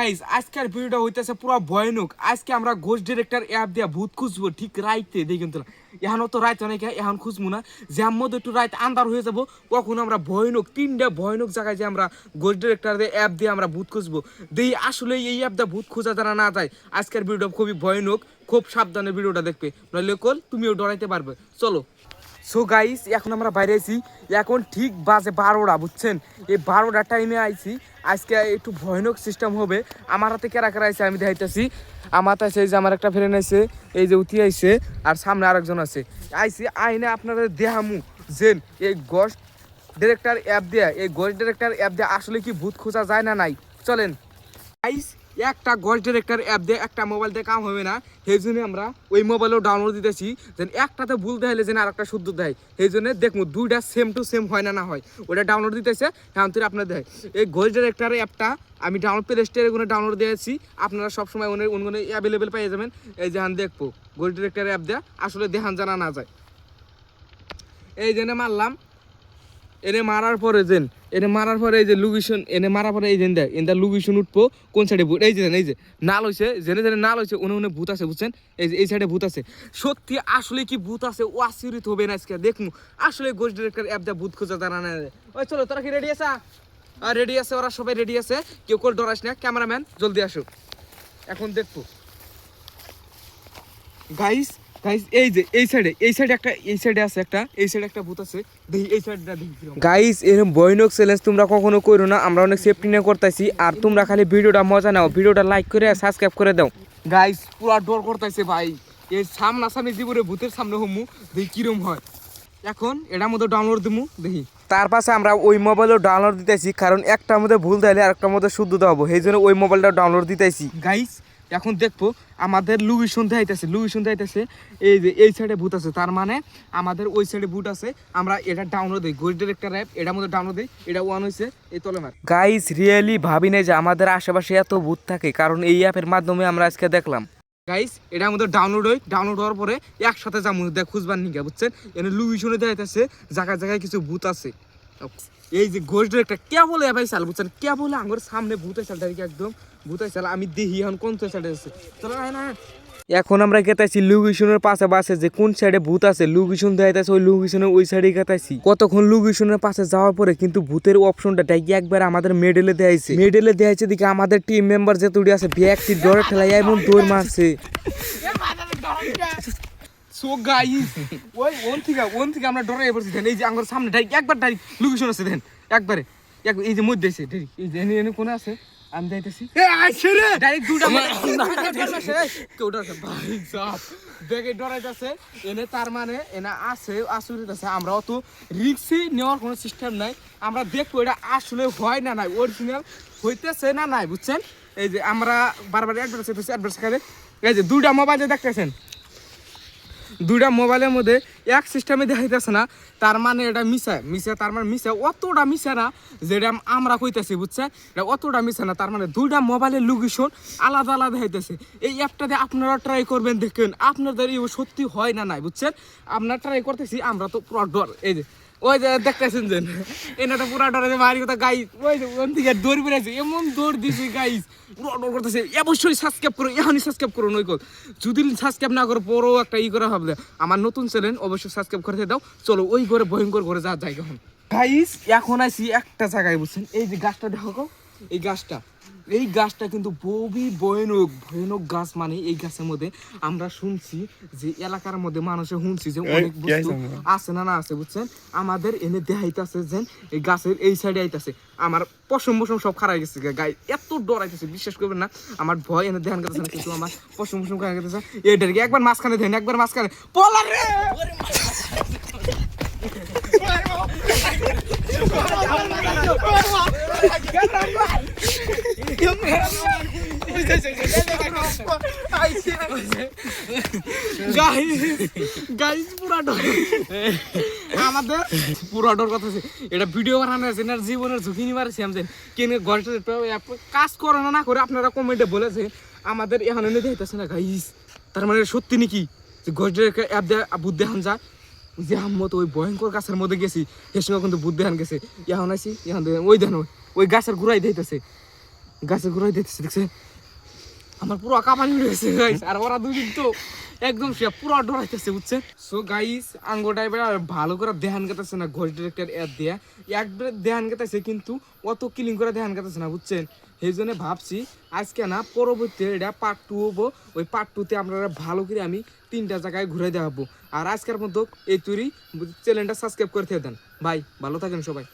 Guys আজকের ভিডিওটা হইতেছে পুরো ভয়ানক। আজকে আমরা ঘোষ ডিরেক্টর অ্যাপ দিয়ে ভূত খুঁজবো ঠিক রাইতে দেখুন তো। এখন তো রাইত অনেক এখন খুঁজবো না, যে মধ্যে একটু রাইত আন্ধার হয়ে যাবো কখন আমরা ভয়ানক তিনটা ভয়ানক জায়গায় যে আমরা ঘোষ ডিরেক্টর অ্যাপ দিয়ে আমরা ভূত খুঁজবো। দেখি আসলে এই অ্যাপ দিয়ে ভূত খোঁজা যারা না যায়, আজকের ভিডিওটা খুবই ভয়ানক, খুব সাবধানে ভিডিওটা দেখবে, নইলে কল তুমিও ডরাইতে পারবে। চলো। সো গাইস এখন আমরা বাইরে আছি, এখন ঠিক বাজে 12টা, বুঝছেন? এই 12টা টাইমে আইছি। আজকে একটু ভয়ানক সিস্টেম হবে। আমার হাতে কেরা কেরা আছে আমি দেখাইতেছি। আমার কাছে এই যে আমার একটা ফ্রেন্ড আছে, এই যে উঠি আইছে, আর সামনে আরেকজন আছে। আইছি আইনে আপনাদের দেহামু জেন এই ঘোষ ডিরেক্টর অ্যাপ দিয়ে, এই ঘোষ ডিরেক্টর অ্যাপ দিয়ে আসলে কি ভূত খোঁজা যায় না নাই। চলেন গাইস, একটা ঘোষ ডিরেক্টর অ্যাপ দিয়ে একটা মোবাইল দিয়ে কাম হবে না, সেই জন্য আমরা ওই মোবাইলেও ডাউনলোড দিতেছি, যেন একটাতে ভুল দেখাইলে যেন আর একটা শুদ্ধ দেয়। সেই জন্য দেখবো দুইটা সেম টু সেম হয় না হয়। ওটা ডাউনলোড দিতেছে হ্যাঁ তুই আপনার দেয়। এই ঘোষ ডিরেক্টর অ্যাপটা আমি ডাউনলোড প্লে স্টোরে কোনো ডাউনলোড দিয়েছি, আপনারা সবসময় অন্য অ্যাভেলেবেল পেয়ে যাবেন। এই যে হান দেখবো ঘোষ ডিরেক্টর অ্যাপ দেওয়া আসলে দেখান জানা না যায়। এই জন্য মারলাম, এনে মারার পরে যেন মারার পরে এই যে লোকেশন এনে মারার পরে এই যে দেয় এনটা লোকেশন উঠবো কোন সাইডে ভূত। এই যে নাল হয়েছে, জেনে নাল হয়েছে, উনি ভূত আছে, বুঝছেন? এই যে এই সাইডে ভূত আছে। সত্যি আসলে কি ভূত আছে ও আশ্চর্যিত হবে না আজকে দেখুন। আসলে ঘোষ ডিরেক্টর অ্যাপ দিয়ে ভূত খোঁজা জানা না। ওই চলো, তোরা কি রেডি আছে? আর রেডি আছে, ওরা সবাই রেডি আছে, কেউ কোল ডরাস না। ক্যামেরাম্যান জলদি আসো, এখন দেখবো। গাইস গাইস এই যে এই সাইডে আছে একটা, এই সাইডে একটা ভূত আছে, দেখি এই সাইডটা দেখি। গাইস এরকম ভয়ানক চ্যালেঞ্জ তোমরা কখনো করো না, আমরা অনেক সেফটি নিয়ে করতেছি। আর তোমরা খালি ভিডিওটা মজা নাও, ভিডিওটা লাইক করে সাবস্ক্রাইব করে দাও। গাইস পুরো ডর করতেছে ভাই, এই সামনাসামনি জীবনে ভূতের সামনে হমু, দেখি কিরম হয়। এখন এটার মধ্যে ডাউনলোড দিমু দেখি। তার পাশে আমরা ওই মোবাইলও ডাউনলোড দিতেছি, কারণ একটার মধ্যে ভুল দিলে আর একটার মধ্যে শুদ্ধ দেবো, সেই জন্য ওই মোবাইলটা ডাউনলোড দিতেছি। গাইস এখন দেখবো আমাদের লোকেশন দেখাইতেছে এই যে এই সাইডে ভূত আছে, তার মানে আমাদের ওই সাইডে ভূত আছে। আমরা এটা ডাউনলোড দিই, ঘোষ ডিরেক্টর অ্যাপ, এটার মধ্যে ডাউনলোড দিই। এটা ওয়ান হয়েছে এই তলে মার। গাইস রিয়েলি ভাবি নাই যে আমাদের আশেপাশে এত ভূত থাকে, কারণ এই অ্যাপের মাধ্যমে আমরা আজকে দেখলাম। গাইস এটার মধ্যে ডাউনলোড হওয়ার পরে একসাথে যাবো দেখ খুঁজবার নিকা, বুঝছেন? এনে লোকেশনে দেখাইতেছে জায়গায় জায়গায় কিছু ভূত আছে। এই যে ঘোষ ডিরেক্টর কে বলে ভাই চাল, বুঝছেন? কে বলে আমার সামনে ভূত চাল, একদম ভূত চাল। আমি দেখি এখন কোন সাইডে আছে। চলো না, এখন আমরা গেতাইছি লোকেশনের পাশে বাসে যে কোন সাইডে ভূত আছে, লোকেশন দেখাইতেছে ওই লোকেশনের ওই সাইডে গেতাইছি। কতক্ষণ লোকেশনের পাশে যাওয়ার পরে কিন্তু ভূতের অপশনটা ডাইকি একবার আমাদের মেডেলে দেখাইছে দিকে আমাদের টিম মেম্বার যে তুড়ি আছে ব্যক্তি ডরে ঠেলাই এমন দৌড় মারছে। সো গাইস ওই ওন থেকে আমরা ডরে পড়ছি। এই যে আমার সামনে একবার ডাইরেক্ট লোকেশন আছে, দেন একবারে এই যে মধ্যে আছে, এই যে এনে কোন আছে আমি যাইতেছি। এ আইছে রে ডাইরেক্ট দুটা ভাই সাপ দেখে ডরাইতেছে এনে, তার মানে এনা আছে আসলে আছে। আমরা অত রিস্কই নেওয়ার কোনো সিস্টেম নাই, আমরা দেখবো এটা আসলে হয় না নাই, অরিজিনাল হইতেছে না নাই, বুঝছেন? এই যে আমরা বারবার অ্যাডভার্টাইজ খাবে। এই যে দুইটা মোবাইলে দেখতেছেন, দুইটা মোবাইলের মধ্যে এক সিস্টেমে দেখাইতেছে না, তার মানে এটা মিশা, তার মানে মিশা অতটা মিশা না যেটা আমরা কইতেছি, বুঝছে? এটা অতটা মিশা না, তার মানে দুইটা মোবাইলের লোকেশন আলাদা হইতেছে। এই অ্যাপটাতে আপনারা ট্রাই করবেন, দেখেন আপনাদের সত্যি হয় না নাই, বুঝছেন? আপনারা ট্রাই করতেছি, আমরা তো পুরো ডর। এই যে ওই যে দেখতেছেন যে এনাটা পুরা ডরে মারি কথা গাইস, ওই যে ওন থেকে দৌড় বেড়েছে, এমন দৌড় দিছে গাইস, পুরো ডর করতেছে। অবশ্যই সাবস্ক্রাইব করো, এখনই সাবস্ক্রাইব করো, নইকল যদি সাবস্ক্রাইব না করো পরও একটা করা হবে। আমার নতুন চ্যানেল অবশ্যই সাবস্ক্রাইব করে দাও। চলো ওই ঘরে ভয়ঙ্কর ঘরে যা জায়গা হন গাইস। এখন আইছি একটা জায়গায়, বুঝছেন? এই যে গাছটা দেখো, এই গাছটা কিন্তু খুবই ভয়ানক গাছ। মানে এই গাছের মধ্যে আমরা শুনছি যে এলাকার মধ্যে মানুষে শুনছি যে অনেক বস্তু আছে না আছে, বুঝছেন? আমাদের এনে দেখাইতেছে যে এই গাছের এই সাইডে আইতাছে। আমার পশম সব খারাপ গেছে গাই, এত ডর আইতেছে বিশ্বাস করবেন না। আমার ভয় এনে দেখান গেছে না, কিন্তু আমার পশম খারাপ গেছে। এটাকে একবার মাঝখানে দেন, একবার মাঝখানে পলা রে আমাদের পুরা ডর কথা আছে। এটা ভিডিও বানানো আছে না, জীবনের ঝুঁকি নিবার আমি কেন ঘরটা কাজ করে না করে আপনারা কমেন্টে বলেছে আমাদের এখন এনে দিতেছে না গাইস। তার মানে সত্যি নাকি যে ঘরটা অ্যাপ দিয়ে বুদ্ধ দেখান যায় যে মতো ওই ভয়ঙ্কর গাছের মধ্যে গেছি, এর সঙ্গে কিন্তু বুদ্ধ দেখান গেছে। এখন আইসি এখন ওই দেন ওই গাছের ঘুরাই দিতেছে। গাছে ঘুরাই দিতেছে দেখছে আমার পুরো কামানি উঠে গেছে গাইস আর ওরা দুদিন তো একদম সে পুরো ডরাইতেছে বুঝছেন সো গাইস আঙ্গো ড্রাইভার ভালো করে ধ্যান গেতেছে না ঘোষ ডিরেক্টর অ্যাপ দিয়া একবার ধ্যান গেতেছে কিন্তু অত কিলিং করে ধ্যান গেতেছে না বুঝছেন সেই জন্য ভাবছি আজকে না পরবর্তী এটা পার্ট 2 হবো ওই পার্ট 2 তে আমরা ভালো করে আমি 3টা জায়গায় ঘুরে দেখাবো আর আজকের মতো এই তুই চ্যানেলটা সাবস্ক্রাইব করে দেন ভাই ভালো থাকেন সবাই